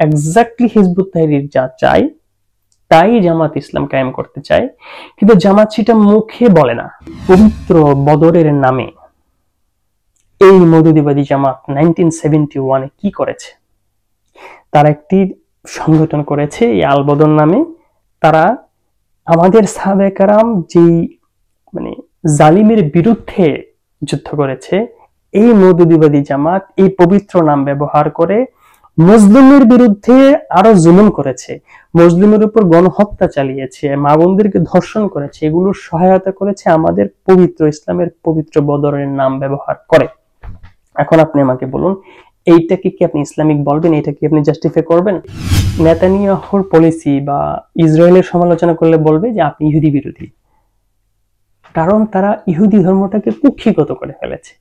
Exactly Hizb ut Tahrir যা চায় তাই জামাত ইসলাম কায়েম করতে চায়, কিন্তু জামাত সেটা মুখে বলে না। পবিত্র বদরের নামে এই মৌদুদিবাদী জামাত 1971-এ কি করেছে? তারা একটি সংগঠন করেছে এই আল বদর নামে। তারা আমাদের সাহাবায়ে কেরাম যেই জালিমের বিরুদ্ধে যুদ্ধ করেছে, এই মৌদুদিবাদী জামাত এই পবিত্র নাম ব্যবহার করে মুসলিমের বিরুদ্ধে আরো জুলুম করেছে, মুসলিমের উপর গণহত্যা চালিয়েছে, মা বোনদেরকে ধর্ষণ করেছে, এগুলোর সহায়তা করেছে আমাদের পবিত্র ইসলামের পবিত্র বদরের নাম ব্যবহার করে। এখন আপনি আমাকে বলুন, এইটাকে কি আপনি ইসলামিক বলবেন? এটা কি আপনি জাস্টিফাই করবেন? নেতানিয়াহুর পলিসি বা ইসরায়েলের সমালোচনা করলে বলবে যে আপনি ইহুদি বিরোধী, কারণ তারা ইহুদি ধর্মটাকে কুক্ষিগত করে ফেলেছে,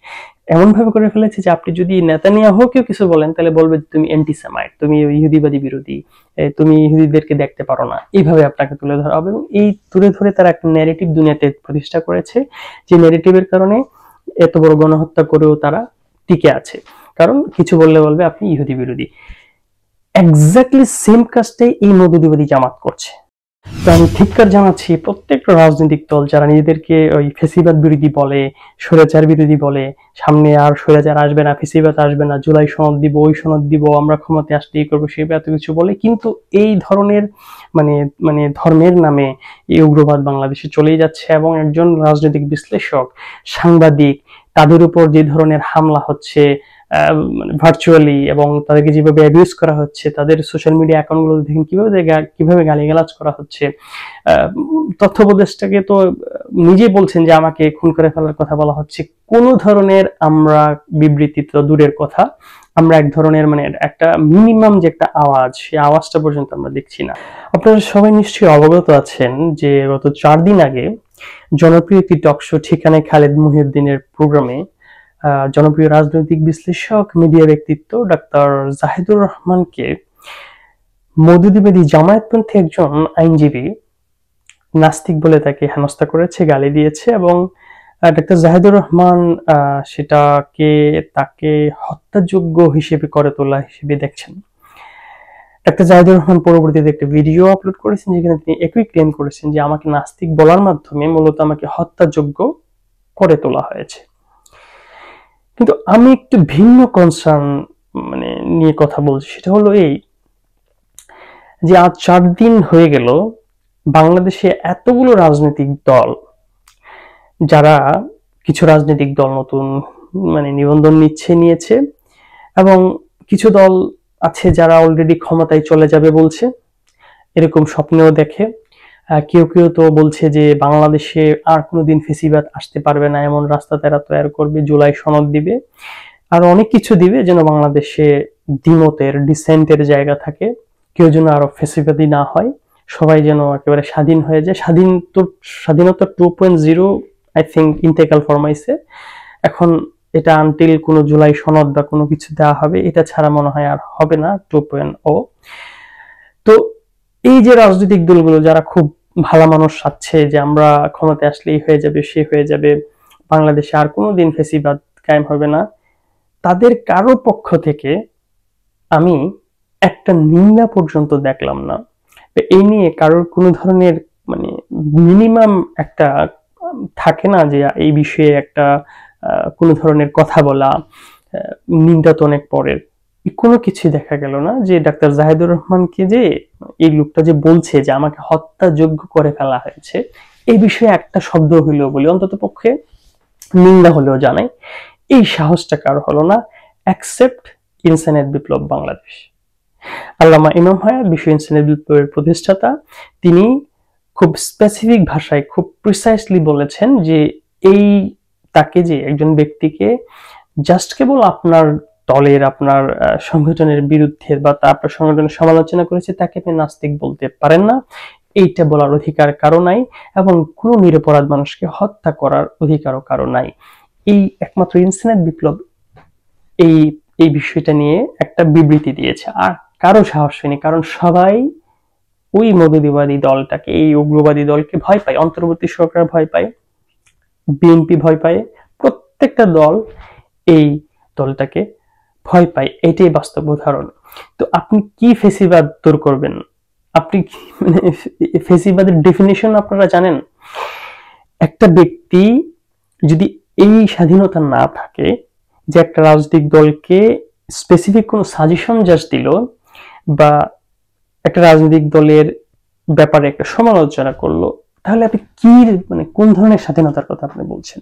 এমন ভাবে করে ফেলেছে যে আপনি যদি নেতানিয়াহুকে কিছু বলেন তাহলে বলবে তুমি অ্যান্টিসেমাইট, তুমি ইহুদিবাদী বিরোধী, তুমি ইহুদিদেরকে দেখতে পারো না, এইভাবে আপনাকে তুলে ধরা হবে। এবং এই তুলে ধরে তারা একটা ন্যারেটিভ দুনিয়াতে প্রতিষ্ঠা করেছে, যে ন্যারেটিভের কারণে এত বড় গণহত্যা করেও তারা টিকে আছে, কারণ কিছু বললে বলবে আপনি ইহুদি বিরোধী। এক্স্যাক্টলি সেম কাজটাই এই মৌদুদিবাদী জামাত করছে। তো আমি ধিক্কার জানাচ্ছি প্রত্যেকটা রাজনৈতিক দল যারা নিজেদেরকে ওই ফেসিবাদ বিরোধী বলে, স্বৈরাচার বিরোধী বলে, সামনে আর স্বৈরাচার আসবে না, ফেসিবাদ আসবে না, জুলাই সনদ দিব, ওই সনদ দিব, আমরা ক্ষমতায় আসলে এই করবো সেই এত কিছু বলে, কিন্তু এই ধরনের ধর্মের নামে এই উগ্রবাদ বাংলাদেশে চলেই যাচ্ছে। এবং একজন রাজনৈতিক বিশ্লেষক, সাংবাদিক, তাদের উপর যে ধরনের হামলা হচ্ছে ভার্চুয়ালি, এবং তাদেরকে যেভাবে অ্যাবিউজ করা হচ্ছে, তাদের সোশ্যাল মিডিয়া অ্যাকাউন্টগুলো দেখেন কিভাবে গালিগালাজ করা হচ্ছে। তথ্য উপদেষ্টাকে তো নিজে বলছেন যে আমাকে খুন করে ফেলার কথা বলা হচ্ছে। কোন ধরনের আমরা বিবৃতি তো দূরের কথা, আমরা এক ধরনের একটা মিনিমাম যে একটা আওয়াজ, সেই আওয়াজটা পর্যন্ত আমরা দেখছি না। আপনারা সবাই নিশ্চয়ই অবগত আছেন যে গত 4 দিন আগে জনপ্রিয় একটি টক শো ঠিকানায় খালেদ মহিউদ্দিনের প্রোগ্রামে জনপ্রিয় রাজনৈতিক বিশ্লেষক, মিডিয়া ব্যক্তিত্ব ডাক্তার জাহিদুর রহমানকে মৌদুদিবাদী জামায়াতপন্থী একজন আইনজীবী নাস্তিক বলে তাকে হেনস্থা করেছে, গালি দিয়েছে, এবং ডাক্তার জাহিদুর রহমান তাকে হত্যাযোগ্য হিসেবে করে তোলা হিসেবে দেখছেন। ডাক্তার জাহিদুর রহমান পরবর্তীতে একটা ভিডিও আপলোড করেছেন যেখানে তিনি একই ক্লেম করেছেন যে আমাকে নাস্তিক বলার মাধ্যমে মূলত আমাকে হত্যাযোগ্য করে তোলা হয়েছে। কিন্তু আমি একটু ভিন্ন কনসার্ন নিয়ে কথা বলছি, সেটা হলো এই যে আজ 4 দিন হয়ে গেল বাংলাদেশে এতগুলো রাজনৈতিক দল, যারা কিছু রাজনৈতিক দল নতুন নিবন্ধন নিয়েছে, এবং কিছু দল আছে যারা অলরেডি ক্ষমতায় চলে যাবে বলছে, এরকম স্বপ্নেও দেখে। কেউ কেউ তো বলছে যে বাংলাদেশে আর কোনোদিন ফেসিবাদ আসতে পারবে না, এমন রাস্তা তারা তৈরি করবে, জুলাই সনদ দিবে, আর অনেক কিছু দিবে যেন বাংলাদেশে দ্বিমতের, ডিসেন্টের জায়গা থাকে, কেউ যেন আরো ফেসিবাদী না হয়, সবাই যেন একেবারে স্বাধীন হয়ে যায়। স্বাধীনতা 2.0 আই থিঙ্ক ইন্তেকাল ফরমাইছে। এখন এটা আনটিল কোনো জুলাই সনদ বা কোনো কিছু দেওয়া হবে, এটা ছাড়া মনে হয় আর হবে না 2.0। তো এই যে রাজনৈতিক দলগুলো যারা খুব ভালো মানুষ চাচ্ছে যে আমরা ক্ষমতায় আসলে এই হয়ে যাবে, সে হয়ে যাবে, বাংলাদেশে আর কোনোদিন ফেসিবাদ কায়েম হবে না, তাদের কারো পক্ষ থেকে আমি একটা নিন্দা পর্যন্ত দেখলাম না। এই নিয়ে কারোর কোনো ধরনের মিনিমাম একটা থাকে না যে এই বিষয়ে একটা কোনো ধরনের কথা বলা, নিন্দা তো অনেক পরের, কোনো কিছু দেখা গেল না। যে ডাক্তার জাহিদুর রহমানকে যে এই লোকটা যে বলছে যে আমাকে হত্যাযোগ্য করে ফেলা হয়েছে, এই বিষয়ে একটা শব্দ হইল বলে অন্তত পক্ষে নিন্দা হলেও জানাই, এই সাহসটা কারো হলো না, এক্সেপ্ট ইনসানিয়ত বিপ্লব বাংলাদেশ। আল্লামা ইমাম হায়াত বিশ্ব ইনসানিয়ত বিপ্লবের প্রতিষ্ঠাতা, তিনি খুব স্পেসিফিক ভাষায় খুব প্রিসাইসলি বলেছেন যে তাকে যে একজন ব্যক্তিকে জাস্ট কেবল আপনার দলের, আপনার সংগঠনের বিরুদ্ধে বা আপনার সংগঠনের সমালোচনা করেছে, তাকে আপনি নাস্তিক বলতে পারেন না, এইটা বলার অধিকার কারো নাই, এবং কোনো নিরপরাধ মানুষকে হত্যা করার অধিকারও কারো নাই। এই একমাত্র ইনসানিয়ত বিপ্লব এই বিষয়টা নিয়ে একটা বিবৃতি দিয়েছে, আর কারো সাহস হয়নি, কারণ সবাই ওই মৌদুদিবাদী দলটাকে, এই উগ্রবাদী দলকে ভয় পায়। অন্তর্বর্তী সরকার ভয় পায়, বিএনপি ভয় পায়, প্রত্যেকটা দল এই দলটাকে ভয় পায়, এটাই বাস্তব উদাহরণ। তো আপনি কি ফেসিবাদ দূর করবেন? আপনি মানে ফেসিবাদের ডেফিনিশন আপনারা জানেন? একটা ব্যক্তি যদি এই স্বাধীনতা না থাকে যে একটা রাজনৈতিক দলকে স্পেসিফিক কোনো সাজেশন জাস্ট দিল, বা একটা রাজনৈতিক দলের ব্যাপারে একটা সমালোচনা করলো, তাহলে আপনি কি মানে কোন ধরনের স্বাধীনতার কথা আপনি বলছেন?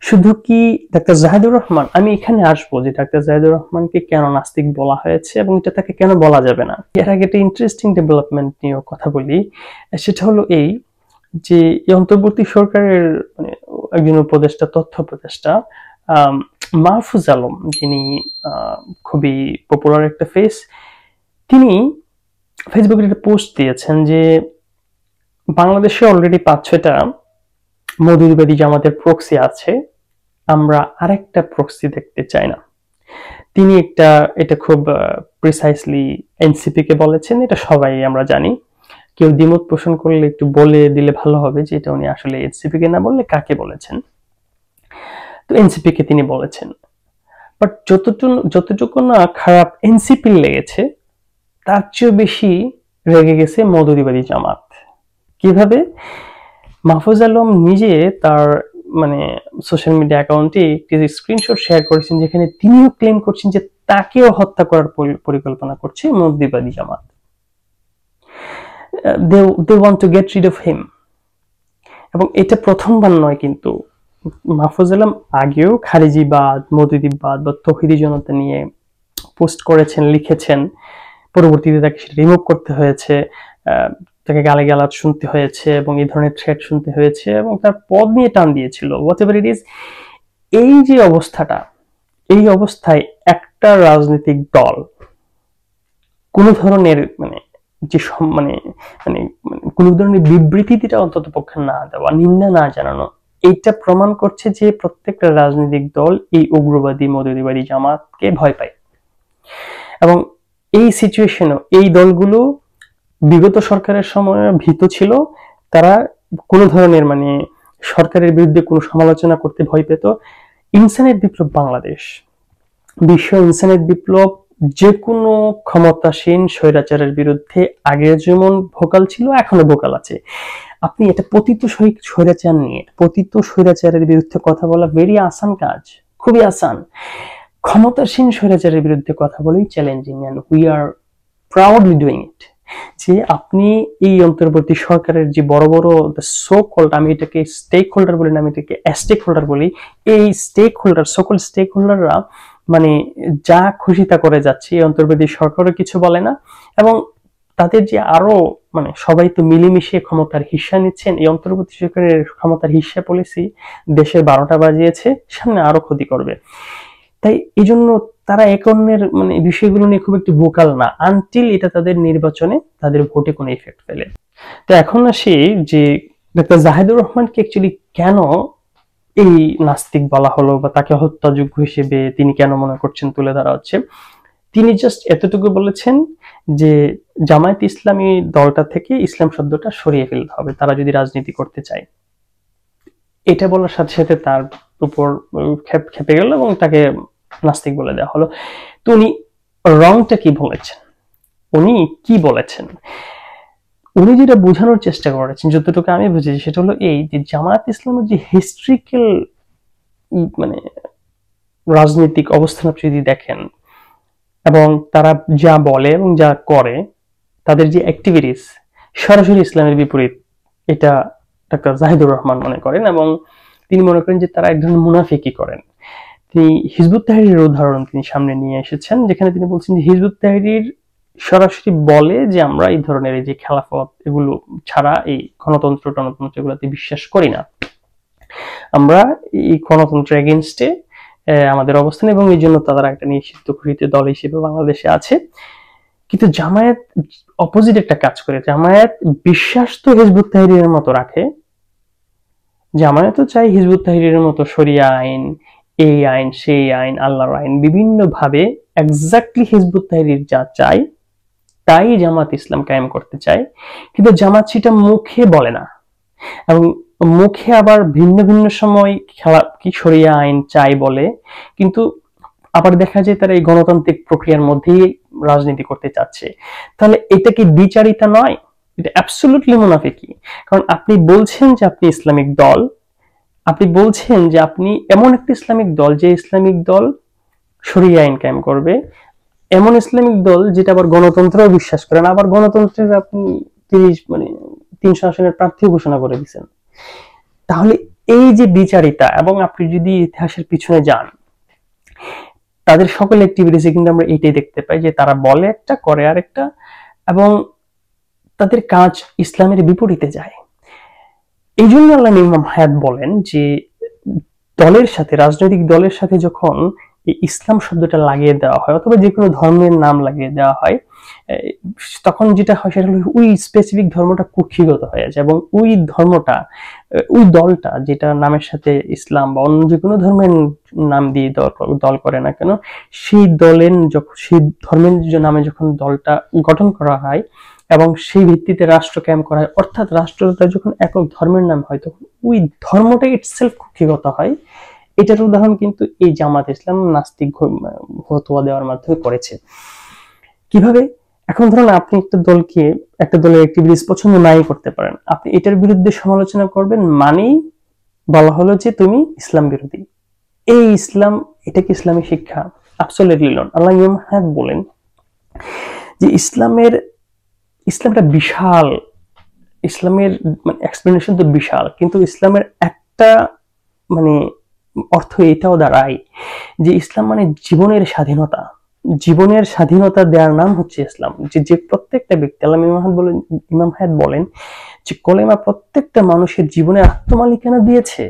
শুধু কি ডাক্তার জাহিদুর রহমান, আমি এখানে আসবো যে ডাক্তার জাহিদুর রহমানকে কেন নাস্তিক বলা হয়েছে এবং এটা তাকে কেন বলা যাবে না। এর আগে একটা ইন্টারেস্টিং ডেভেলপমেন্ট নিয়ে কথা বলি। সেটা হলো এই যে অন্তর্বর্তী সরকারের মানে একজন উপদেষ্টা, তথ্য উপদেষ্টা মাহফুজ আলম, যিনি খুবই পপুলার একটা ফেস, তিনি ফেসবুকে একটা পোস্ট দিয়েছেন যে বাংলাদেশে অলরেডি 5-6টা মৌদুদিবাদী জামাতের প্রক্সি আছে, আমরা আরেকটা প্রক্সি দেখতে চাই না। তিনি এটা খুব প্রিসাইসলি এনসিপি কে বলেছেন, এটা সবাই আমরা জানি। কেউ দ্বিমত পোষণ করলে একটু বলে দিলে ভালো হবে যে এটা উনি আসলে এনসিপি কে না বললে কাকে বলেছেন। তো এনসিপি কে তিনি বলেছেন, বাট যতটুকু না খারাপ এনসিপি লেগেছে, তার চেয়েও বেশি রেগে গেছে মৌদুদিবাদী জামাত। কিভাবে? মাহফুজ আলম নিজে তার মানে সোশ্যাল মিডিয়া অ্যাকাউন্টে একটি স্ক্রিনশট শেয়ার করেছেন, যেখানে তিনিও ক্লেম করছেন যে তাকেও হত্যা করার পরিকল্পনা করছে মৌদুদিবাদী জামাত। they want to get rid of him। এবং এটা প্রথমবার নয়, কিন্তু মাহফুজ আলম আগেও খারিজিবাদ, মৌদুদিবাদ বা তৌহিদি জনতা নিয়ে পোস্ট করেছেন, লিখেছেন। পরবর্তীতে তাকে সেটা রিমুভ করতে হয়েছে, তাকে গালাগালাজ শুনতে হয়েছে এবং এই ধরনের থ্রেট শুনতে হয়েছে, এবং তার পদ নিয়ে টান দিয়েছিল। হোয়াটএভার ইট ইজ, এই যে অবস্থাটা, এই অবস্থায় একটা রাজনৈতিক দল কোন ধরনের মানে যে মানে মানে কোন ধরনের বিবৃতিটা অন্তত পক্ষে না দেওয়া, নিন্দা না জানানো, এইটা প্রমাণ করছে যে প্রত্যেকটা রাজনৈতিক দল এই উগ্রবাদী মৌদুদিবাদী জামাতকে ভয় পায়। এবং এই সিচুয়েশনও এই দলগুলো বিগত সরকারের সময় ভীত ছিল, তারা কোন ধরনের মানে সরকারের বিরুদ্ধে কোনো সমালোচনা করতে ভয় পেত। ইনসানিয়ত বিপ্লব বাংলাদেশ, বিশ্ব ইনসানিয়ত বিপ্লব যে কোনো ক্ষমতাসীন স্বৈরাচারের বিরুদ্ধে আগে যেমন ভোকাল ছিল, এখনো ভোকাল আছে। আপনি এটা পতিত স্বৈরাচার নিয়ে, পতিত স্বৈরাচারের বিরুদ্ধে কথা বলা ভেরি আসান কাজ, খুবই আসান। ক্ষমতাসীন স্বৈরাচারের বিরুদ্ধে কথা বলেই challenging, and we are proudly doing it. যে আপনি এই অন্তর্বর্তী সরকারের যে বড় বড় সো কল্ড, আমি এটাকে স্টেক হোল্ডার বলি না, আমি এটাকে অ্যাস্টেক হোল্ডার বলি, এই স্টেক হোল্ডার, সকল স্টেক হোল্ডাররা মানে যা খুশি তা করে যাচ্ছে, এই অন্তর্বর্তী সরকারও কিছু বলে না। এবং তাদের যে আরো মানে সবাই তো মিলেমিশে ক্ষমতার হিস্সা নিচ্ছেন, এই অন্তর্বর্তী সরকারের ক্ষমতার হিস্সা পলিসি দেশের 12টা বাজিয়েছে, সামনে আরো ক্ষতি করবে। তাই এই জন্য তারা এক অন্যের মানে বিষয়গুলো নিয়ে খুব একটু ভোকাল না, আনটিল এটা তাদের নির্বাচনে তাদের ভোটে কোনো ইফেক্ট ফেলে। তো এখন আসি যে ডাক্তার জাহিদুর রহমানকে অ্যাকচুয়ালি কেন এই নাস্তিক বলা হলো, বা তাকে হত্যাযোগ্য হিসেবে তিনি কেন মনে করছেন তুলে ধরা হচ্ছে। তিনি জাস্ট এতটুকু বলেছেন যে জামায়াত ইসলামী দলটা থেকে ইসলাম শব্দটা সরিয়ে ফেলতে হবে তারা যদি রাজনীতি করতে চায়। এটা বলার সাথে সাথে তার উপর খেপে গেল এবং তাকে নাস্তিক বলে দেওয়া হলো। তো উনি রংটা কি বলেছেন, উনি কি বলেছেন, উনি যেটা বোঝানোর চেষ্টা করেছেন, যতটুকু আমি বুঝেছি, সেটা হলো এই যে জামায়াত ইসলামের যে হিস্ট্রিক্যাল মানে রাজনৈতিক অবস্থান আপনি যদি দেখেন, এবং তারা যা বলে এবং যা করে, তাদের যে অ্যাক্টিভিটিস সরাসরি ইসলামের বিপরীত, এটা ডাক্তার জাহিদুর রহমান মনে করেন। এবং তিনি মনে করেন যে তারা এক ধরনের মুনাফিকি করেন। তিনি হিজবুত তাহরীরের উদাহরণ তিনি সামনে নিয়ে এসেছেন, যেখানে তিনি বলছেন যে হিজবুত তাহরীর সরাসরি বলে যে আমরা এই ধরনের এই যে খেলাফত এগুলো ছাড়া এই গণতন্ত্র টনতন্ত্র এগুলোতে বিশ্বাস করি না, আমরা এই গণতন্ত্রের এগেইনস্টে আমাদের অবস্থান, এবং এই জন্য তারা একটা নিষিদ্ধ ঘোষিত দল হিসেবে বাংলাদেশে আছে। কিন্তু জামায়াত অপোজিট একটা কাজ করে। জামায়াত বিশ্বাস তো হিজবুত তাহরীরের মতো রাখে, জামায়াতও চাই হিজবুত তাহরীরের মতো শরিয়া আইন, এই আইন সেই আইন, আল্লাহর আইন, বিভিন্ন ভাবে এক্স্যাক্টলি হিজবুত তাহরীর যা চাই তাই জামাত ইসলাম কায়েম করতে চায়। কিন্তু জামাত সেটা মুখে বলে না, এবং মুখে আবার ভিন্ন ভিন্ন সময় কি শরিয়া আইন চাই বলে, কিন্তু আবার দেখা যায় তারা এই গণতান্ত্রিক প্রক্রিয়ার মধ্যেই রাজনীতি করতে চাচ্ছে। তাহলে এটা কি দ্বিচারিতা নয়? এটা অ্যাবসলিউটলি মুনাফিকি। কারণ আপনি বলছেন যে আপনি ইসলামিক দল, আপনি বলছেন যে আপনি এমন একটা ইসলামিক দল যে ইসলামিক দল শরিয়া আইন কায়েম করবে, এমন ইসলামিক দল যেটা আবার গণতন্ত্রেও বিশ্বাস করে না, আবার গণতন্ত্রের আপনি 300 আসনের প্রার্থী ঘোষণা করে দিচ্ছেন। তাহলে এই যে বিচারিতা, এবং আপনি যদি ইতিহাসের পিছনে যান, তাদের সকল অ্যাক্টিভিটিসে কিন্তু আমরা এটাই দেখতে পাই যে তারা বলে একটা, করে আরেকটা, এবং তাদের কাজ ইসলামের বিপরীতে যায়। এই জন্য আল্লাহ ইমাম হায়াত বলেন যে দলের সাথে, রাজনৈতিক দলের সাথে যখন এই ইসলাম শব্দটা লাগিয়ে দেওয়া হয় অথবা যে কোনো ধর্মের নাম লাগিয়ে দেওয়া হয়, তখন যেটা হয় সেটা হলো ওই স্পেসিফিক ধর্মটা কুক্ষিগত হয়ে যায়, এবং ওই ধর্মটা, ওই দলটা যেটা নামের সাথে ইসলাম বা অন্য যে কোনো ধর্মের নাম দিয়ে দল করে না কেন, সেই দলের সেই ধর্মের নামে যখন দলটা গঠন করা হয় এবং সেই ভিত্তিতে রাষ্ট্র কায়েম করা হয়, অর্থাৎ রাষ্ট্রটা যখন একক ধর্মের নাম হয় তখন ওই ধর্মটা ইটসেলফ কুক্ষিগত হয়। এটার উদাহরণ কিন্তু এই জামাত ইসলাম নাস্তিক ফতোয়া দেওয়ার মাধ্যমে করেছে। কিভাবে? এখন ধরুন আপনি একটা দলকে, একটা দলের অ্যাক্টিভিটিস পছন্দ নাই করতে পারেন, আপনি এটার বিরুদ্ধে সমালোচনা করবেন মানেই বলা হলো যে তুমি ইসলাম বিরোধী। এই ইসলাম, এটা কি ইসলামী শিক্ষা? Absolutely not. আল্লাহ ইমাম হায়াত বলেন যে ইসলামটা বিশাল, ইসলামের মানে এক্সপ্লেনেশন তো বিশাল, কিন্তু ইসলামের একটা মানে অর্থ এটাও দাঁড়ায় যে ইসলাম মানে জীবনের স্বাধীনতা। জীবনের স্বাধীনতা দেওয়ার নাম হচ্ছে ইসলাম। যে প্রত্যেকটা ব্যক্তি, আল্লাহ ইমাম হায়াত বলেন যে কলেমা প্রত্যেকটা মানুষের জীবনে আত্মমালিকানা দিয়েছে।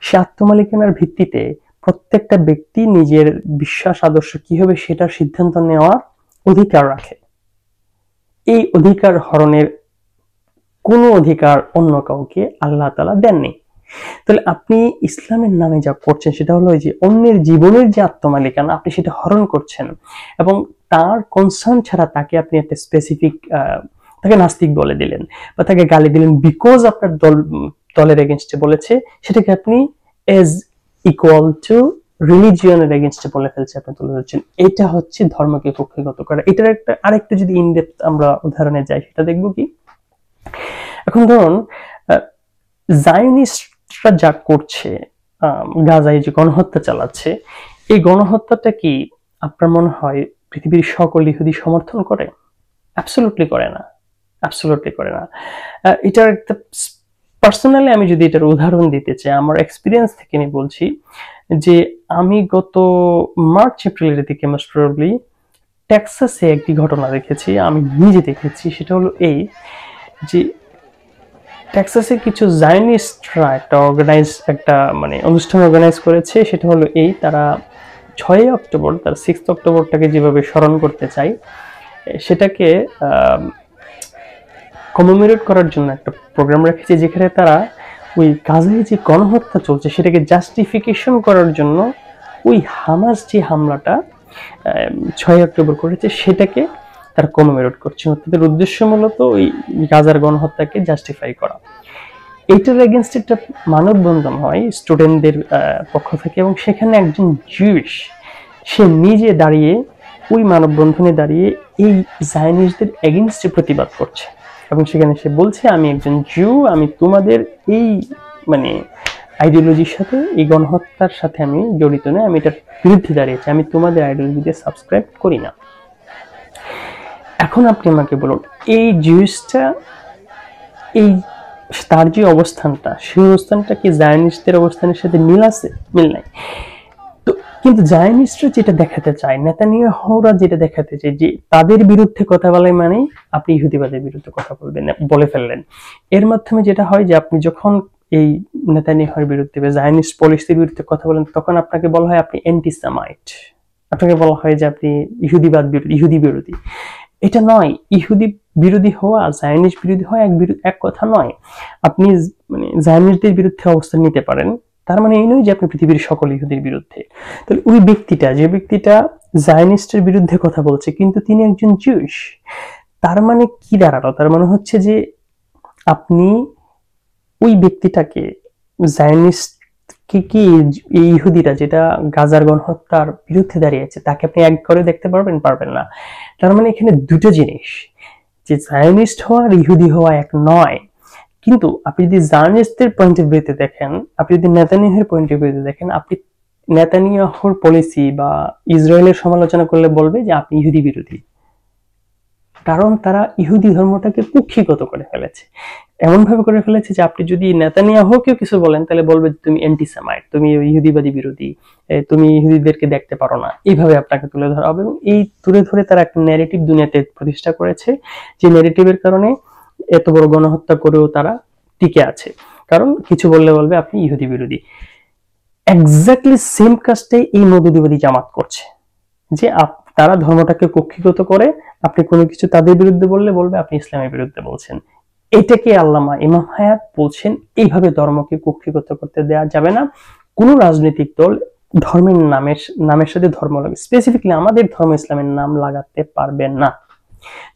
সে আত্মমালিকানার ভিত্তিতে প্রত্যেকটা ব্যক্তি নিজের বিশ্বাস আদর্শ কি হবে সেটার সিদ্ধান্ত নেওয়ার অধিকার রাখে। এই অধিকার হরণের কোনো অধিকার অন্য কাউকে আল্লাহ তাআলা দেননি। তাহলে আপনি ইসলামের নামে যা করছেন সেটা হলো যে অন্যের জীবনের যে আত্মমালিকানা আপনি সেটা হরণ করছেন, এবং তার কনসার্ন ছাড়া তাকে আপনি একটা স্পেসিফিক, তাকে নাস্তিক বলে দিলেন বা তাকে গালি দিলেন বিকজ আপনার দলের এগেনস্টে বলেছে, সেটাকে আপনি এজ ইকুয়াল টু রিলিজিয়নের এগেনস্টে বলে ফেলছে, আপনি তুলে ধরছেন। এটা হচ্ছে ধর্মকে কক্ষিগত করা। এটার একটা আরেকটা যদি ইনডেপথ আমরা উদাহরণে যাই সেটা দেখবো কি, এখন ধরুন জায়নিস্টরা যা করছে, গাজায় যে গণহত্যা চালাচ্ছে, এই গণহত্যাটা কি আপনার মনে হয় পৃথিবীর সকল ইহুদি সমর্থন করে? অ্যাবসলিউটলি করে না, অ্যাবসলিউটলি করে না। এটার একটা পার্সোনালি আমি যদি এটার উদাহরণ দিতে চাই, আমার এক্সপিরিয়েন্স থেকে আমি বলছি যে আমি গত মার্চ এপ্রিলের দিকে মোস্ট প্রবাবলি টেক্সাসে একটি ঘটনা দেখেছি, আমি নিজে দেখেছি। সেটা হলো এই যে টেক্সাসে কিছু জায়নিস্টরা একটা মানে অনুষ্ঠান অর্গানাইজ করেছে। সেটা হলো এই, তারা 6 অক্টোবর, তার 6 অক্টোবরটাকে যেভাবে স্মরণ করতে চাই, সেটাকে কমেমোরেট করার জন্য একটা প্রোগ্রাম রেখেছে, যেখানে তারা ওই গাজায় যে গণহত্যা চলছে সেটাকে জাস্টিফিকেশন করার জন্য ওই হামাস যে হামলাটা 6 অক্টোবর করেছে সেটাকে তারা কমেমোরেট করছে। তাদের উদ্দেশ্য মূলত ওই গাজার গণহত্যাকে জাস্টিফাই করা। এইটার এগেনস্ট একটা মানববন্ধন হয় স্টুডেন্টদের পক্ষ থেকে, এবং সেখানে একজন জিউস সে নিজে দাঁড়িয়ে ওই মানববন্ধনে দাঁড়িয়ে এই জায়নিস্টদের এগেনস্টে প্রতিবাদ করছে, এবং সেখানে সে বলছে আমি একজন জিউ, আমি তোমাদের এই মানে আইডিওলজির সাথে, এই গণহত্যার সাথে আমি জড়িত নই, আমি এটার বিরুদ্ধে দাঁড়িয়েছি, আমি তোমাদের আইডিওলজিতে সাবস্ক্রাইব করি না। এখন আপনি আমাকে বলুন, এই জিউসটা, এই তার যে অবস্থানটা, সেই অবস্থানটা কি জায়নিস্টদের অবস্থানের সাথে মিল আছে? মিল নাই। তো কিন্তু জায়নিস্টরা যেটা দেখাতে চায়, নেতানিয়াহুরা যেটা দেখাতে চায় যে তাদের বিরুদ্ধে কথা বলে মানে আপনি ইহুদিবাদের বিরুদ্ধে কথা বলবেন, বলে ফেললেন। এর মাধ্যমে যেটা হয় যে আপনি যখন এই নেতানিয়াহুর বিরুদ্ধে বা জায়নিস্ট পলিসির বিরুদ্ধে কথা বলেন তখন আপনাকে বলা হয় আপনি অ্যান্টিসেমাইট, আপনাকে বলা হয় যে আপনি ইহুদিবাদ বিরোধী, ইহুদি বিরোধী। এটা নয়। ইহুদি বিরোধী হওয়া, জায়নিস্ট বিরোধী হওয়া এক কথা নয়। আপনি মানে জায়নিস্টদের বিরুদ্ধে অবস্থান নিতে পারেন, তার মানে এই নয় যে আপনি পৃথিবীর সকল ইহুদির বিরুদ্ধে। তাহলে ওই ব্যক্তিটা, যে ব্যক্তিটা জায়নিস্টের বিরুদ্ধে কথা বলছে কিন্তু তিনি একজন জিউস, তার মানে কি দাঁড়ালো? তার মানে হচ্ছে যে আপনি ওই ব্যক্তিটাকে, জায়নিস্ট কি কি এই ইহুদিরা যেটা গাজার গণহত্যার বিরুদ্ধে দাঁড়িয়েছে তাকে আপনি এক করে দেখতে পারবেন? পারবেন না। তার মানে এখানে দুটো জিনিস, যে জায়নিস্ট হওয়া আর ইহুদি হওয়া এক নয়। কিন্তু আপনি যদি জার্নিস্টদের পয়েন্ট অফ ভিউতে দেখেন, আপনি যদি নেতানিয়াহুর পয়েন্ট অফ ভিউতে দেখেন, আপনি নেতানিয়াহুর পলিসি বা ইসরায়েলের সমালোচনা করলে বলবে যে আপনি ইহুদি বিরোধী, কারণ তারা ইহুদি ধর্মটাকে কুক্ষিগত করে ফেলেছে, এমন ভাবে করে ফেলেছে যে আপনি যদি নেতানিয়াহুকে কিছু বলেন তাহলে বলবে তুমি অ্যান্টিসেমাইট, তুমি ইহুদিবাদী বিরোধী, তুমি ইহুদিদেরকে দেখতে পারো না, এইভাবে আপনাকে তুলে ধরা হবে। এবং এই তুলে ধরে তারা একটা ন্যারেটিভ দুনিয়াতে প্রতিষ্ঠা করেছে, যে ন্যারেটিভের কারণে এত বড় গণহত্যা করেও তারা টিকে আছে, কারণ কিছু বললে বলবে আপনি ইহুদি বিরোধী। এক্স্যাক্টলি সেম কাজটাই এই মৌদুদিবাদী জামাত করছে, যে তারা ধর্মটাকে কক্ষিগত করে, আপনি কোনো কিছু তাদের বিরুদ্ধে বললে বলবে আপনি ইসলামের বিরুদ্ধে বলছেন। এটাকে আল্লামা ইমাম হায়াত বলছেন এইভাবে ধর্মকে কক্ষিগত করতে দেওয়া যাবে না। কোন রাজনৈতিক দল ধর্মের নামের সাথে ধর্ম লাগে, স্পেসিফিকলি আমাদের ধর্ম ইসলামের নাম লাগাতে পারবেন না।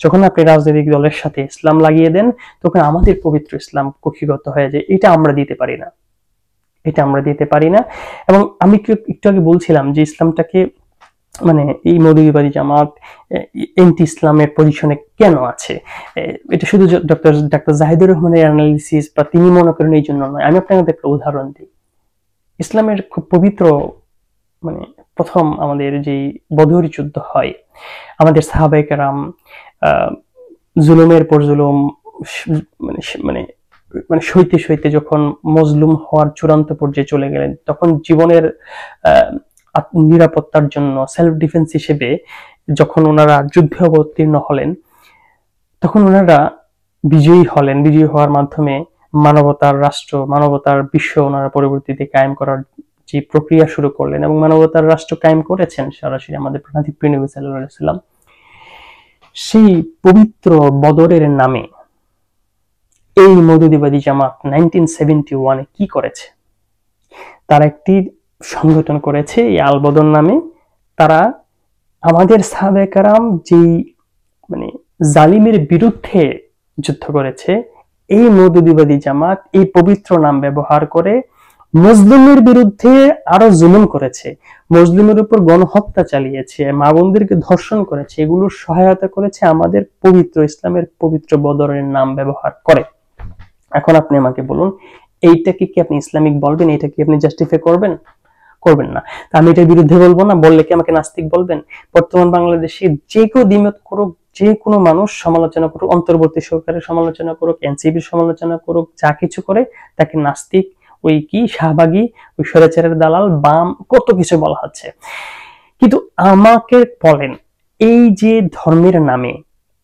যখন আপনি রাজনৈতিক দলের সাথে ইসলাম লাগিয়ে দেন তখন আমাদের পবিত্র ইসলাম কক্ষিগত হয়ে যায়, এটা আমরা দিতে পারি না, এটা আমরা দিতে পারি না। এবং আমি একটু আগে বলছিলাম যে ইসলামটাকে মানে এই মৌলবাদী জামাত এন্টি ইসলামের পজিশনে কেন আছে, এটা শুধু ডক্টর জাহিদুর রহমানের অ্যানালিসিস বা তিনি মনে করেন এই জন্য নয়। আমি আপনাকে একটা উদাহরণ দিই। ইসলামের খুব পবিত্র মানে প্রথম আমাদের যে বদর যুদ্ধ হয়, আমাদের সাহাবায়ে কেরাম জুলুমের পর জুলুম মানে মানে মানে সইতে সইতে যখন মজলুম হওয়ার চূড়ান্ত পর্যায়ে চলে গেলেন, তখন জীবনের নিরাপত্তার জন্য সেলফ ডিফেন্স হিসেবে যখন ওনারা যুদ্ধে অবতীর্ণ হলেন, তখন ওনারা বিজয়ী হলেন। বিজয়ী হওয়ার মাধ্যমে মানবতার রাষ্ট্র, মানবতার বিশ্ব ওনারা পরবর্তীতে কায়েম করার যে প্রক্রিয়া শুরু করলেন এবং মানবতার রাষ্ট্র কায়েম করেছেন সরাসরি আমাদের প্রধানমন্ত্রী প্রিয় নবী সাল্লাল্লাহু আলাইহি ওয়াসাল্লাম। সেই পবিত্র বদরের নামে এই মৌদুদিবাদী জামাত 1971-এ কি করেছে? তারা একটি সংগঠন করেছে এই আল বদর নামে। তারা আমাদের সাহাবায়ে কেরাম যেই মানে জালিমের বিরুদ্ধে যুদ্ধ করেছে, এই মৌদুদিবাদী জামাত এই পবিত্র নাম ব্যবহার করে মুসলিমের বিরুদ্ধে আরো জুলুম করেছে, মুসলিমের উপর গণহত্যা চালিয়েছে, মা বোনদেরকে ধর্ষণ করেছে, এগুলোর সহায়তা করেছে আমাদের পবিত্র ইসলামের পবিত্র বদরের নাম ব্যবহার করে। এখন আপনি আমাকে বলুন, এইটাকে কি আপনি ইসলামিক বলবেন? এটা কি আপনি জাস্টিফাই করবেন? করবেন না। আমি এটার বিরুদ্ধে বলবো না, বললে কি আমাকে নাস্তিক বলবেন? বর্তমান বাংলাদেশে যে কেউ দ্বিমত করুক, যে কোনো মানুষ সমালোচনা করুক, অন্তর্বর্তী সরকারের সমালোচনা করুক, এনসিপির সমালোচনা করুক, যা কিছু করে তাকে নাস্তিক, ওই কি শাহবাগী, ওই স্বৈরাচারের দালাল, বাম, কত কিছু বলা হচ্ছে। কিন্তু আমাকে বলেন, এই যে ধর্মের নামে,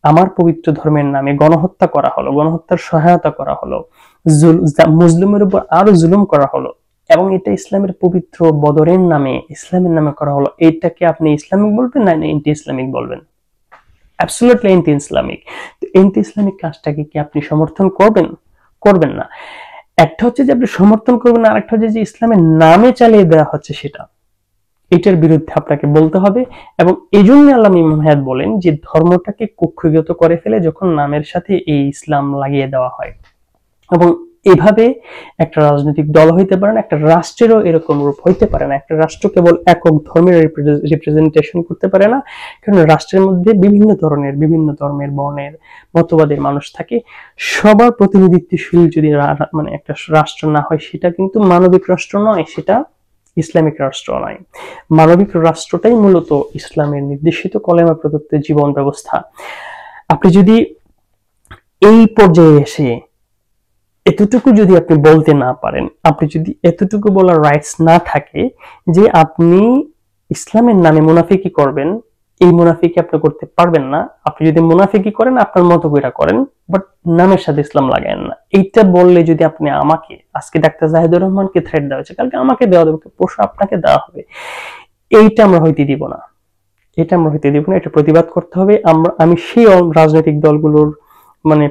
আমার পবিত্র ধর্মের নামে গণহত্যা করা হলো, গণহত্যার সহায়তা করা হলো, মুসলিমের উপর আরো জুলুম করা হলো, এবং এটা ইসলামের পবিত্র বদরের নামে, ইসলামের নামে করা হলো, এটাকে আপনি ইসলামিক বলবেন না এন্টি ইসলামিক বলবেন? Absolutely anti Islamic. তো এন্টি ইসলামিক কাজটাকে কি আপনি সমর্থন করবেন? করবেন না। একটা হচ্ছে যে আপনি সমর্থন করবেন, আর একটা হচ্ছে যে ইসলামের নামে চালিয়ে দেওয়া হচ্ছে সেটা, এটার বিরুদ্ধে আপনাকে বলতে হবে। এবং এই জন্য আল্লামা ইমাম হায়াত বলেন যে ধর্মটাকে কক্ষিগত করে ফেলে যখন নামের সাথে এই ইসলাম লাগিয়ে দেওয়া হয়। এবং এভাবে একটা রাজনৈতিক দল হইতে পারে না, একটা রাষ্ট্রেরও এরকম রূপ হইতে পারে না। একটা রাষ্ট্র কেবল একক ধর্মের রিপ্রেজেন্টেশন করতে পারে না, কারণ রাষ্ট্রের মধ্যে বিভিন্ন ধরনের, বিভিন্ন ধর্মের, বর্ণের, মতবাদের মানুষ থাকে। সবার প্রতিনিধিত্বশীল যদি মানে একটা রাষ্ট্র না হয়, সেটা কিন্তু মানবিক রাষ্ট্র নয়, সেটা ইসলামিক রাষ্ট্র নয়। মানবিক রাষ্ট্রটাই মূলত ইসলামের নির্দেশিত কলেমা প্রদত্ত জীবন ব্যবস্থা। আপনি যদি এই পর্যায়ে এসে এতটুকু যদি আপনি বলতে না পারেন, আপনি যদি এতটুকু বলার রাইটস না থাকে যে আপনি ইসলামের নামে মুনাফিকি করবেন, এই মুনাফিকি আপনি করতে পারবেন না। আপনি যদি মুনাফিকি করেন আপনার মতো কইরা করেন, বাট নামের সাথে ইসলাম লাগায়েন না, এইটা বললে যদি আপনি আমাকে, আজকে ডাক্তার জাহিদুর রহমানকে থ্রেট দেওয়া হয়েছে, কালকে আমাকে দেওয়া হবে, পরশু আপনাকে দেওয়া হবে, এইটা আমরা হইতে দিব না, এটা আমরা হইতে দিব না। এটা প্রতিবাদ করতে হবে। আমি সেই রাজনৈতিক দলগুলোর মানে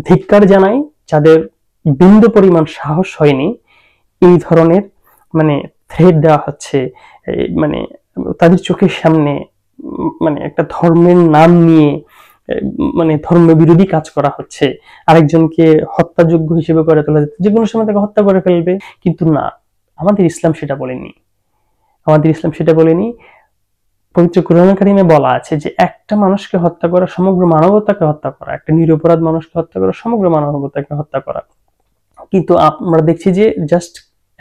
ধিক্কার জানাই যাদের বিন্দু পরিমাণ সাহস হয়নি এই ধরনের মানে থ্রেট দেওয়া হচ্ছে, মানে তাদের চোখের সামনে মানে একটা ধর্মের নাম নিয়ে মানে ধর্ম বিরোধী কাজ করা হচ্ছে, আরেকজনকে হত্যাযোগ্য হিসেবে করে তোলা যাচ্ছে, যে কোনো সময় তাকে হত্যা করে ফেলবে। কিন্তু না, আমাদের ইসলাম সেটা বলেনি। আমাদের ইসলাম সেটা বলেনি। পবিত্র কোরআনুল কারীমে বলা আছে যে একটা মানুষকে হত্যা করা সমগ্র মানবতাকে হত্যা করা, একটা নিরপরাধ মানুষকে হত্যা করা সমগ্র মানবতাকে হত্যা করা। কিন্তু আমরা দেখছি যে জাস্ট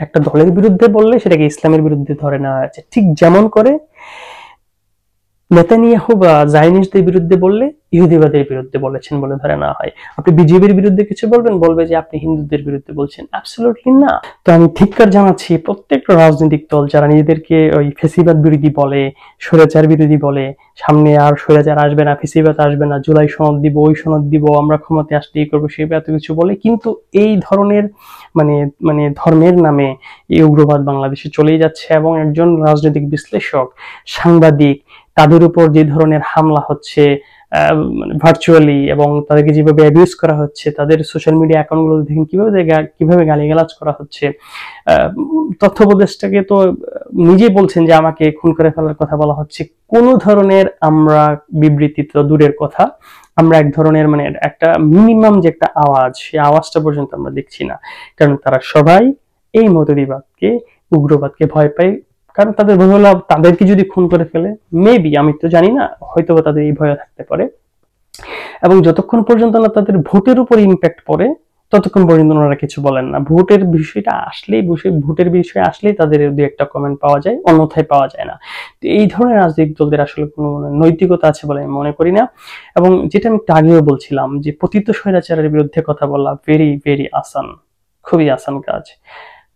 একটা দলের বিরুদ্ধে বললে সেটাকে ইসলামের বিরুদ্ধে ধরে নেওয়া হয়েছে। ঠিক যেমন করে নেতানিয়াহু বা জায়নিস্টদের বিরুদ্ধে বললে ইহুদিবাদের বিরুদ্ধে বলেছেন বলে ধরে নেওয়া হয়। আপনি বিজেপির বিরুদ্ধে কিছু বলবেন, বলবে যে আপনি হিন্দুদের বিরুদ্ধে বলছেন। অ্যাবসলিউটলি না। তো আমি ধিক্কার জানাচ্ছি প্রত্যেকটা রাজনৈতিক দল যারা নিজেদেরকে ওই ফেসিবাদ বিরোধী বলে, স্বৈরাচার বিরোধী বলে, সামনে আর স্বৈরাচার আসবে না, ফেসিবাদ আসবে না, জুলাই সনদ দিব, ওই সনদ দিব, আমরা ক্ষমতায় আসলেই করবো, সেই এত কিছু বলে। কিন্তু এই ধরনের মানে মানে ধর্মের নামে এই উগ্রবাদ বাংলাদেশে চলেই যাচ্ছে। এবং একজন রাজনৈতিক বিশ্লেষক, সাংবাদিক, তাদের উপর যে ধরনের হামলা হচ্ছে ভার্চুয়ালি, এবং তাদেরকে যেভাবে অ্যাবিউজ করা হচ্ছে, তাদের সোশ্যাল মিডিয়া অ্যাকাউন্টগুলো দেখেন কিভাবে গালিগালাজ করা হচ্ছে। তথ্য উপদেষ্টাকে তো নিজেই বলছেন যে আমাকে খুন করে ফেলার কথা বলা হচ্ছে। কোন ধরনের আমরা বিবৃতি তো দূরের কথা, আমরা এক ধরনের মানে একটা মিনিমাম যে একটা আওয়াজ, সেই আওয়াজটা পর্যন্ত আমরা দেখছি না। কারণ তারা সবাই এই মতবিবাদকে, উগ্রবাদকে ভয় পায়। কারণ তাদের ভয় হলো তাদেরকে যদি খুন করে ফেলে, মেবি, আমি তো জানি না, হয়তো তাদের এই ভয় থাকতে পারে। এবং যতক্ষণ পর্যন্ত না তাদের ভোটের উপর ইম্প্যাক্ট পড়ে, ততক্ষণ পর্যন্ত ওনারা কিছু বলেন না। ভোটের বিষয়টা আসলেই, ভোটের বিষয়ে আসলেই তাদের দুই একটা কমেন্ট পাওয়া যায়, অন্যথায় পাওয়া যায় না। তো এই ধরনের রাজনৈতিক দলদের আসলে কোনো নৈতিকতা আছে বলে আমি মনে করি না। এবং যেটা আমি একটু আগেও বলছিলাম যে পতিত স্বৈরাচারের বিরুদ্ধে কথা বলা ভেরি ভেরি আসান, খুবই আসান কাজ।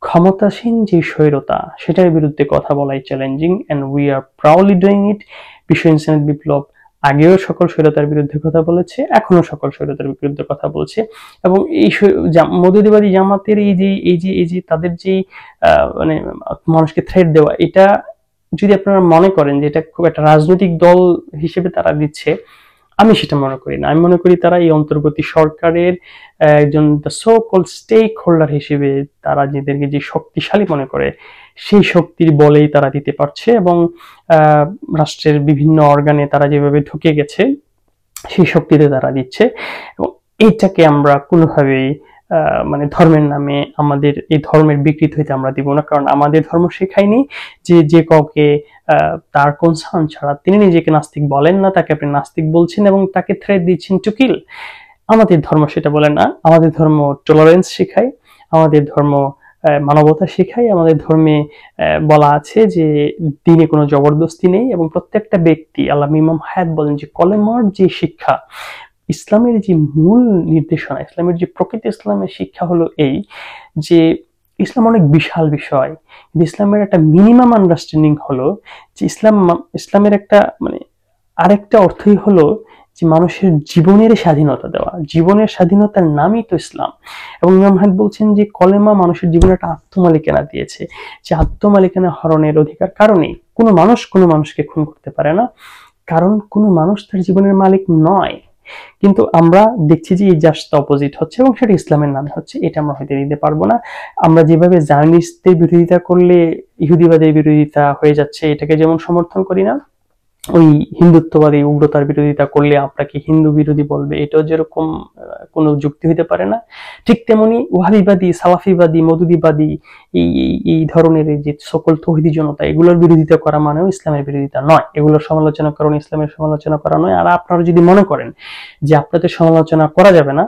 ক্ষমতাসীন যে স্বৈরতা, সেটার বিরুদ্ধে কথা বলাই challenging, and we are proudly doing it. বিশ্ব ইনসানিয়ত বিপ্লব আগেও সকল স্বৈরতার বিরুদ্ধে কথা বলেছে, এখনো সকল স্বৈরতার বিরুদ্ধে কথা বলছে। এবং এই মৌদুদিবাদী জামাতের এই যে তাদের যে মানে মানুষকে থ্রেট দেওয়া, এটা যদি আপনারা মনে করেন যে এটা খুব একটা রাজনৈতিক দল হিসেবে তারা দিচ্ছে, আমি সেটা মনে করি না। আমি মনে করি তারা এই অন্তর্বর্তী সরকারের একজন সো কল্ড স্টেক হোল্ডার হিসেবে তারা নিজেদেরকে যে শক্তিশালী মনে করে, সেই শক্তির বলেই তারা দিতে পারছে। এবং রাষ্ট্রের বিভিন্ন অর্গানে তারা যেভাবে ঢুকে গেছে, সেই শক্তিতে তারা দিচ্ছে। এবং এইটাকে আমরা কোনোভাবেই মানে ধর্মের নামে আমাদের এই ধর্মের বিকৃত হইতে আমরা দিব না। কারণ আমাদের ধর্ম শেখায়নি যে যে কাউকে তার কনসার্ন ছাড়া, তিনি নিজেকে নাস্তিক বলেন না, তাকে আপনি নাস্তিক বলছেন এবং তাকে থ্রেট দিচ্ছেন টু কিল। আমাদের ধর্ম সেটা বলে না। আমাদের ধর্ম টলারেন্স শেখায়, আমাদের ধর্ম মানবতা শেখায়। আমাদের ধর্মে বলা আছে যে দিনে কোনো জবরদস্তি নেই, এবং প্রত্যেকটা ব্যক্তি, আল্লাহ ইমাম হায়াত বলেন যে কলেমার যে শিক্ষা, ইসলামের যে মূল নির্দেশনা, ইসলামের যে প্রকৃত ইসলামের শিক্ষা হলো এই যে ইসলাম অনেক বিশাল বিষয়, কিন্তু ইসলামের একটা মিনিমাম আন্ডারস্ট্যান্ডিং হলো যে ইসলামের একটা মানে আরেকটা অর্থই হলো যে মানুষের জীবনের স্বাধীনতা দেওয়া। জীবনের স্বাধীনতার নামই তো ইসলাম। এবং ইমাম হায়াত বলছেন যে কলেমা মানুষের জীবনে একটা আত্মমালিকানা দিয়েছে, যে আত্মমালিকানা হরণের অধিকার কারণেই কোনো মানুষ কোনো মানুষকে খুন করতে পারে না, কারণ কোনো মানুষ তার জীবনের মালিক নয়। কিন্তু আমরা দেখছি যে এই জাস্ট অপোজিট হচ্ছে, এবং সেটা ইসলামের নামে হচ্ছে। এটা আমরা হয়তো দিতে পারবো না। আমরা যেভাবে জায়নিস্টদের বিরোধিতা করলে ইহুদিবাদের বিরোধিতা হয়ে যাচ্ছে, এটাকে যেমন সমর্থন করি না, ওই হিন্দুত্ববাদী উগ্রতার বিরোধিতা করলে আপনাকে হিন্দু বিরোধী বলবে, এটাও যেরকম কোনো যুক্তি হইতে পারে না, ঠিক তেমনি ওয়াহাবিবাদী, সালাফিবাদী, মওদুদিবাদী এই ধরনের যে সকল তৌহিদি জনতা, এগুলোর বিরোধিতা করা মানেও ইসলামের বিরোধিতা নয়। এগুলোর সমালোচনা করা ইসলামের সমালোচনা করা নয়। আর আপনারা যদি মনে করেন যে আপনাদের সমালোচনা করা যাবে না,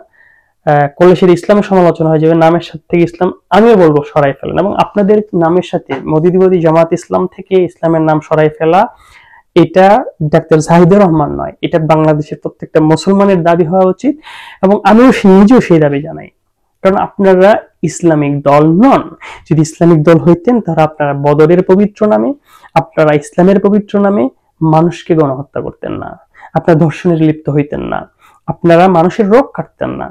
করলে সেটা ইসলামের সমালোচনা হয়ে যাবে, নামের সাথে থেকে ইসলাম, আমিও বলবো সরাই ফেলেন। এবং আপনাদের নামের সাথে মওদুদিবাদী জামাত ইসলাম থেকে ইসলামের নাম সরাই ফেলা, এটা ডাক্তার জাহিদুর রহমান নয়, এটা বাংলাদেশের প্রত্যেকটা মুসলমানের দাবি হওয়া উচিত। এবং আমিও নিজেও সেই দাবি জানাই। কারণ আপনারা ইসলামিক দল নন। যদি ইসলামিক দল হইতেন, তারা আপনারা বদরের পবিত্র নামে, আপনারা ইসলামের পবিত্র নামে মানুষকে গণহত্যা করতেন না, আপনারা ধর্ষণের লিপ্ত হইতেন না, আপনারা মানুষের রোগ কাটতেন না,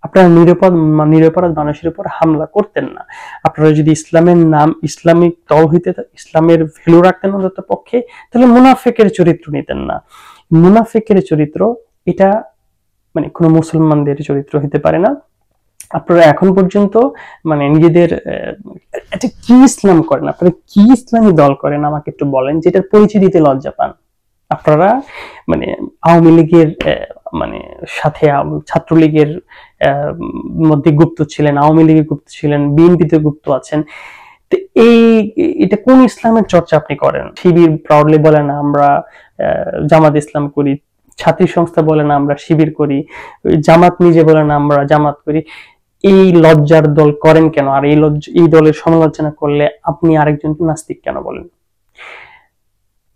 আপনারা নিরপরাধ মানুষের উপর হামলা করতেন না। আপনারা যদি ইসলামের নাম, ইসলামিক দল হইতে, ইসলামের ভ্যালু রাখতেন অন্তত পক্ষে, তাহলে মুনাফিকের চরিত্র নিতেন না। মুনাফিকের চরিত্র এটা মানে কোনো মুসলমানদের চরিত্র হতে পারে না। আপনারা এখন পর্যন্ত মানে নিজেদের এটা কি ইসলাম করেন, আপনারা কি ইসলামী দল করেন আমাকে একটু বলেন, যেটার পরিচয় দিতে লজ্জা পান। আপনারা মানে আওয়ামী লীগের মানে সাথে ছাত্রলীগের মধ্যে গুপ্ত ছিলেন, আওয়ামী লীগে গুপ্ত ছিলেন, বিএনপিতে গুপ্ত আছেন। তো এই এটা কোন ইসলামের চর্চা আপনি করেন? শিবির প্রাউডলি বলে না আমরা জামাত ইসলাম করি, ছাত্রী সংস্থা বলে না আমরা শিবির করি, জামাত নিজে বলে না আমরা জামাত করি। এই লজ্জার দল করেন কেন? আর এই দলের সমালোচনা করলে আপনি আরেকজনকে নাস্তিক কেন বলেন?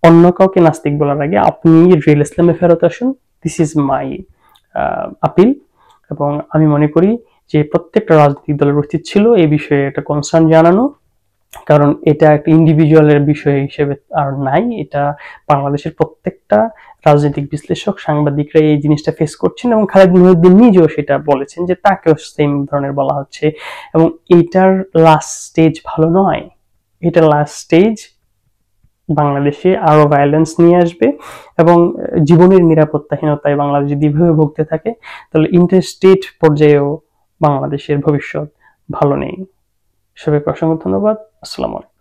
অন্য কাউকে নাস্তিক বলার আগে আপনি রিয়েল ইসলামে ফেরত আসুন। This is my appeal. এবং আমি মনে করি যে প্রত্যেকটা রাজনৈতিক দলের উচিত ছিল এই বিষয়ে একটা কনসার্ন জানানো, কারণ এটা একটা ইন্ডিভিজুয়ালের বিষয় হিসেবে আর নাই, এটা বাংলাদেশের প্রত্যেকটা রাজনৈতিক বিশ্লেষক, সাংবাদিকরা এই জিনিসটা ফেস করছেন, এবং খালেদ মহিউদ্দিন নিজেও সেটা বলেছেন যে তাকেও সেম ধরনের বলা হচ্ছে। এবং এটার লাস্ট স্টেজ ভালো নয়, এটা লাস্ট স্টেজ বাংলাদেশে আরো ভায়োলেন্স নিয়ে আসবে, এবং জীবনের নিরাপত্তাহীনতায় বাংলাদেশ যদি এভাবে ভুগতে থাকে তাহলে ইন্টারস্টেট পর্যায়েও বাংলাদেশের ভবিষ্যৎ ভালো নেই। সবাইকে অসংখ্য ধন্যবাদ। আসসালামু আলাইকুম।